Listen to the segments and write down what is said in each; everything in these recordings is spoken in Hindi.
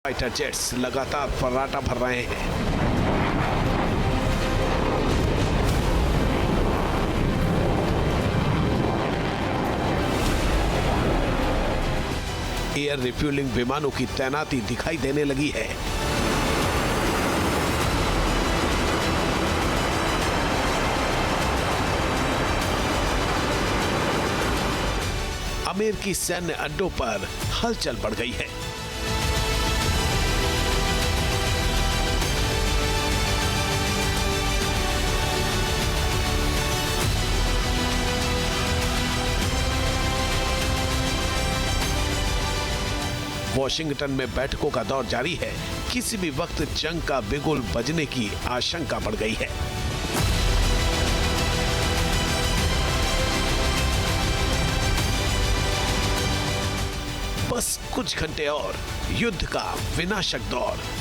फाइटर जेट्स लगातार फर्राटा भर रहे हैं। एयर रिफ्यूलिंग विमानों की तैनाती दिखाई देने लगी है। अमेरिकी सैन्य अड्डों पर हलचल बढ़ गई है। वॉशिंगटन में बैठकों का दौर जारी है। किसी भी वक्त जंग का बिगुल बजने की आशंका बढ़ गई है। बस कुछ घंटे और युद्ध का विनाशक दौर।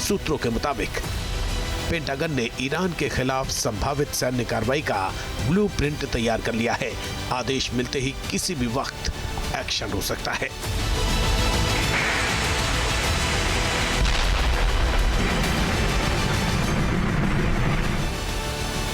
सूत्रों के मुताबिक पेंटागन ने ईरान के खिलाफ संभावित सैन्य कार्रवाई का ब्लूप्रिंट तैयार कर लिया है। आदेश मिलते ही किसी भी वक्त एक्शन हो सकता है।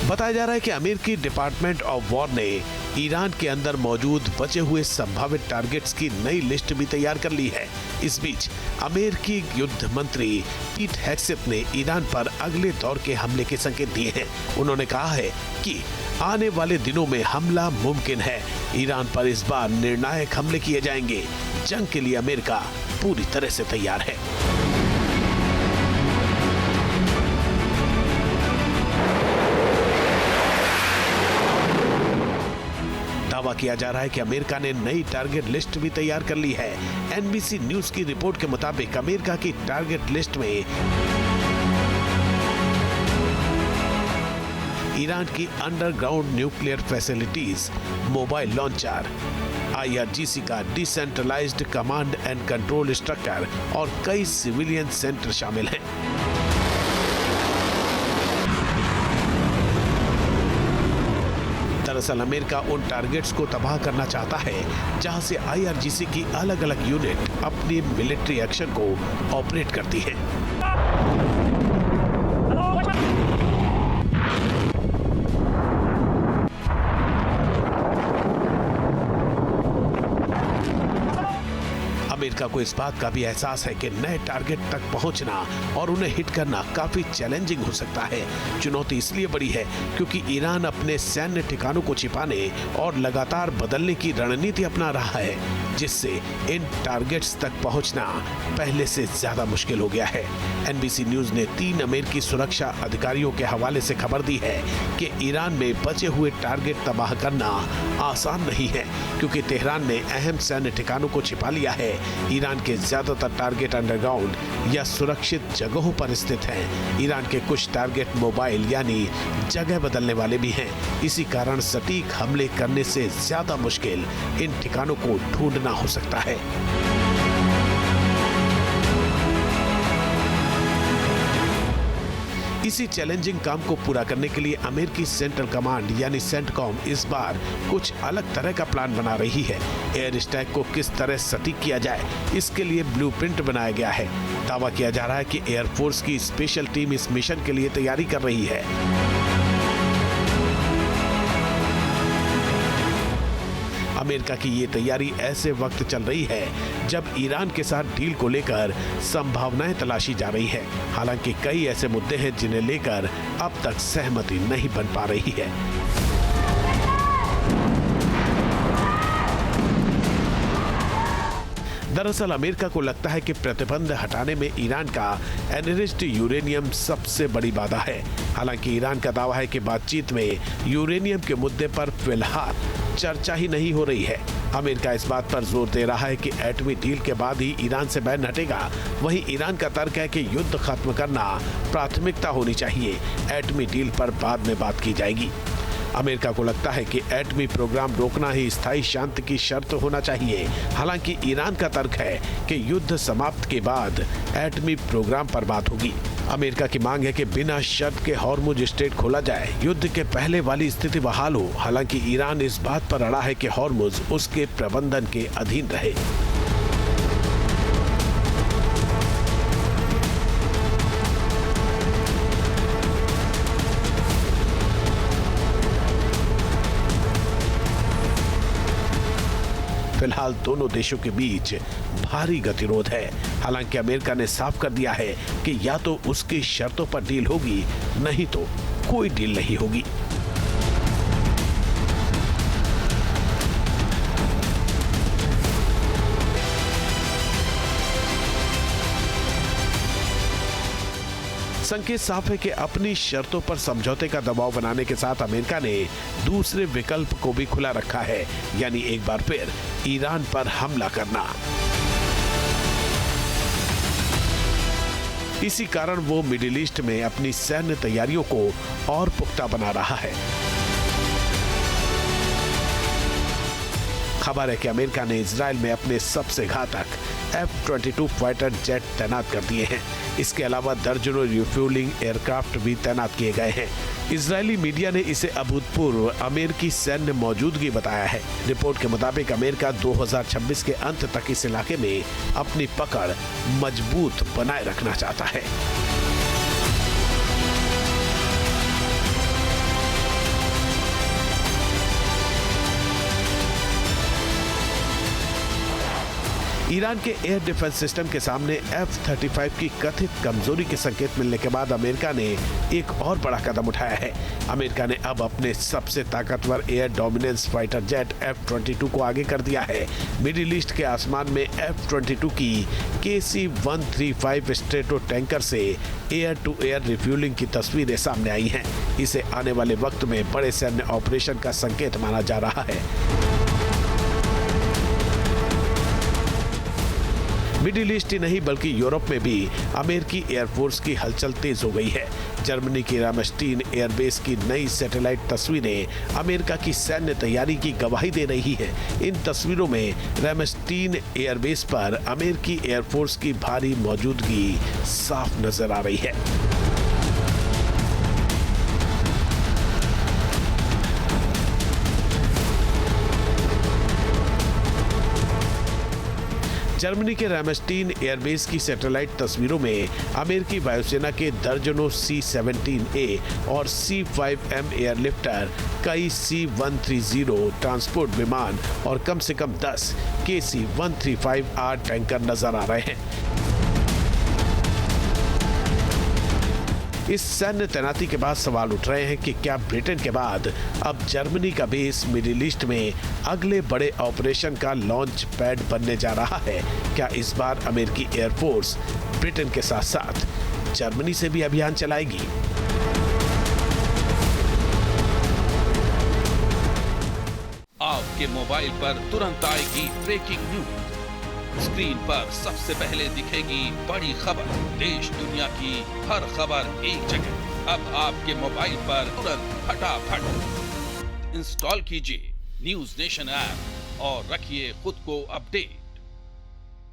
बताया जा रहा है कि अमेरिकी डिपार्टमेंट ऑफ वॉर ने ईरान के अंदर मौजूद बचे हुए संभावित टारगेट्स की नई लिस्ट भी तैयार कर ली है। इस बीच अमेरिकी युद्ध मंत्री पीट हेग्सेथ ने ईरान पर अगले दौर के हमले के संकेत दिए हैं। उन्होंने कहा है कि आने वाले दिनों में हमला मुमकिन है। ईरान पर इस बार निर्णायक हमले किए जाएंगे। जंग के लिए अमेरिका पूरी तरह से तैयार है। दावा किया जा रहा है कि अमेरिका ने नई टारगेट लिस्ट भी तैयार कर ली है। एनबीसी न्यूज की रिपोर्ट के मुताबिक अमेरिका की टारगेट लिस्ट में ईरान की underground nuclear facilities, mobile launcher, IRGC का decentralised command and control structure और कई सिविलियन सेंटर शामिल हैं। दरअसल अमेरिका उन टारगेट्स को तबाह करना चाहता है जहां से IRGC की अलग अलग यूनिट अपनी मिलिट्री एक्शन को ऑपरेट करती है। अमेरिका को इस बात का भी एहसास है कि नए टारगेट तक पहुंचना और उन्हें हिट करना काफी चैलेंजिंग हो सकता है। चुनौती इसलिए बड़ी है क्योंकि ईरान अपने सैन्य ठिकानों को छिपाने और लगातार बदलने की रणनीति अपना रहा है, जिससे इन टारगेट्स तक पहुंचना पहले से ज्यादा मुश्किल हो गया है। एनबीसी न्यूज ने 3 अमेरिकी सुरक्षा अधिकारियों के हवाले से खबर दी है कि ईरान में बचे हुए टारगेट तबाह करना आसान नहीं है, क्योंकि तेहरान ने अहम सैन्य ठिकानों को छिपा लिया है। ईरान के ज्यादातर टारगेट अंडरग्राउंड या सुरक्षित जगहों पर स्थित हैं। ईरान के कुछ टारगेट मोबाइल यानी जगह बदलने वाले भी हैं। इसी कारण सटीक हमले करने से ज्यादा मुश्किल इन ठिकानों को ढूंढना हो सकता है। इसी चैलेंजिंग काम को पूरा करने के लिए अमेरिकी सेंट्रल कमांड यानी सेंटकॉम इस बार कुछ अलग तरह का प्लान बना रही है। एयर स्ट्राइक को किस तरह सटीक किया जाए, इसके लिए ब्लूप्रिंट बनाया गया है। दावा किया जा रहा है कि एयरफोर्स की स्पेशल टीम इस मिशन के लिए तैयारी कर रही है। अमेरिका की ये तैयारी ऐसे वक्त चल रही है जब ईरान के साथ डील को लेकर संभावनाएं तलाशी जा रही है। हालांकि कई ऐसे मुद्दे हैं जिन्हें लेकर अब तक सहमति नहीं बन पा रही है। दरअसल अमेरिका को लगता है कि प्रतिबंध हटाने में ईरान का एनरिच्ड यूरेनियम सबसे बड़ी बाधा है। हालांकि ईरान का दावा है कि बातचीत में यूरेनियम के मुद्दे पर फिलहाल चर्चा ही नहीं हो रही है। अमेरिका इस बात पर जोर दे रहा है कि एटमी डील के बाद ही ईरान से बैन हटेगा। वहीं ईरान का तर्क है कि युद्ध खत्म करना प्राथमिकता होनी चाहिए, एटमी डील पर बाद में बात की जाएगी। अमेरिका को लगता है कि एटमी प्रोग्राम रोकना ही स्थायी शांति की शर्त होना चाहिए। हालांकि ईरान का तर्क है कि युद्ध समाप्त के बाद एटमी प्रोग्राम पर बात होगी। अमेरिका की मांग है कि बिना शर्त के हॉर्मुज स्ट्रेट खोला जाए, युद्ध के पहले वाली स्थिति बहाल हो। हालांकि ईरान इस बात पर अड़ा है कि हॉर्मुज उसके प्रबंधन के अधीन रहे। फिलहाल दोनों देशों के बीच भारी गतिरोध है। हालांकि अमेरिका ने साफ कर दिया है कि या तो उसकी शर्तों पर डील होगी, नहीं तो कोई डील नहीं होगी। संकेत साफ है कि अपनी शर्तों पर समझौते का दबाव बनाने के साथ अमेरिका ने दूसरे विकल्प को भी खुला रखा है, यानी एक बार फिर ईरान पर हमला करना। इसी कारण वो मिडिल ईस्ट में अपनी सैन्य तैयारियों को और पुख्ता बना रहा है। खबर है कि अमेरिका ने इजराइल में अपने सबसे घातक F-22 फाइटर जेट तैनात कर दिए हैं। इसके अलावा दर्जनों रिफ्यूलिंग एयरक्राफ्ट भी तैनात किए गए हैं। इजरायली मीडिया ने इसे अभूतपूर्व अमेरिकी सैन्य मौजूदगी बताया है। रिपोर्ट के मुताबिक अमेरिका 2026 के अंत तक इस इलाके में अपनी पकड़ मजबूत बनाए रखना चाहता है। ईरान के एयर डिफेंस सिस्टम के सामने F-35 की कथित कमजोरी के संकेत मिलने के बाद अमेरिका ने एक और बड़ा कदम उठाया है। अमेरिका ने अब अपने सबसे ताकतवर air dominance fighter jet F-22 को आगे कर दिया है। मिडिल ईस्ट के आसमान में F-22 की KC-135 स्ट्रेटो टैंकर से एयर टू एयर रिफ्यूलिंग की तस्वीरें सामने आई हैं। इसे आने वाले वक्त में बड़े सैन्य ऑपरेशन का संकेत माना जा रहा है। मिडिल ईस्ट ही नहीं बल्कि यूरोप में भी अमेरिकी एयरफोर्स की हलचल तेज हो गई है। जर्मनी की रामस्टीन एयरबेस की नई सैटेलाइट तस्वीरें अमेरिका की सैन्य तैयारी की गवाही दे रही है। इन तस्वीरों में रामस्टीन एयरबेस पर अमेरिकी एयरफोर्स की भारी मौजूदगी साफ नजर आ रही है। जर्मनी के रामस्टीन एयरबेस की सैटेलाइट तस्वीरों में अमेरिकी वायुसेना के दर्जनों C-17A और C-5M एयरलिफ्टर, कई C-130 ट्रांसपोर्ट विमान और कम से कम 10 KC-135R टैंकर नजर आ रहे हैं। इस सैन्य तैनाती के बाद सवाल उठ रहे हैं कि क्या ब्रिटेन के बाद अब जर्मनी का बेस मिडिल ईस्ट में अगले बड़े ऑपरेशन का लॉन्च पैड बनने जा रहा है? क्या इस बार अमेरिकी एयरफोर्स ब्रिटेन के साथ साथ जर्मनी से भी अभियान चलाएगी? आपके मोबाइल पर तुरंत आएगी ब्रेकिंग न्यूज। स्क्रीन पर सबसे पहले दिखेगी बड़ी खबर। देश दुनिया की हर खबर एक जगह। अब आपके मोबाइल पर तुरंत फटाफट इंस्टॉल कीजिए न्यूज नेशन ऐप और रखिए खुद को अपडेट।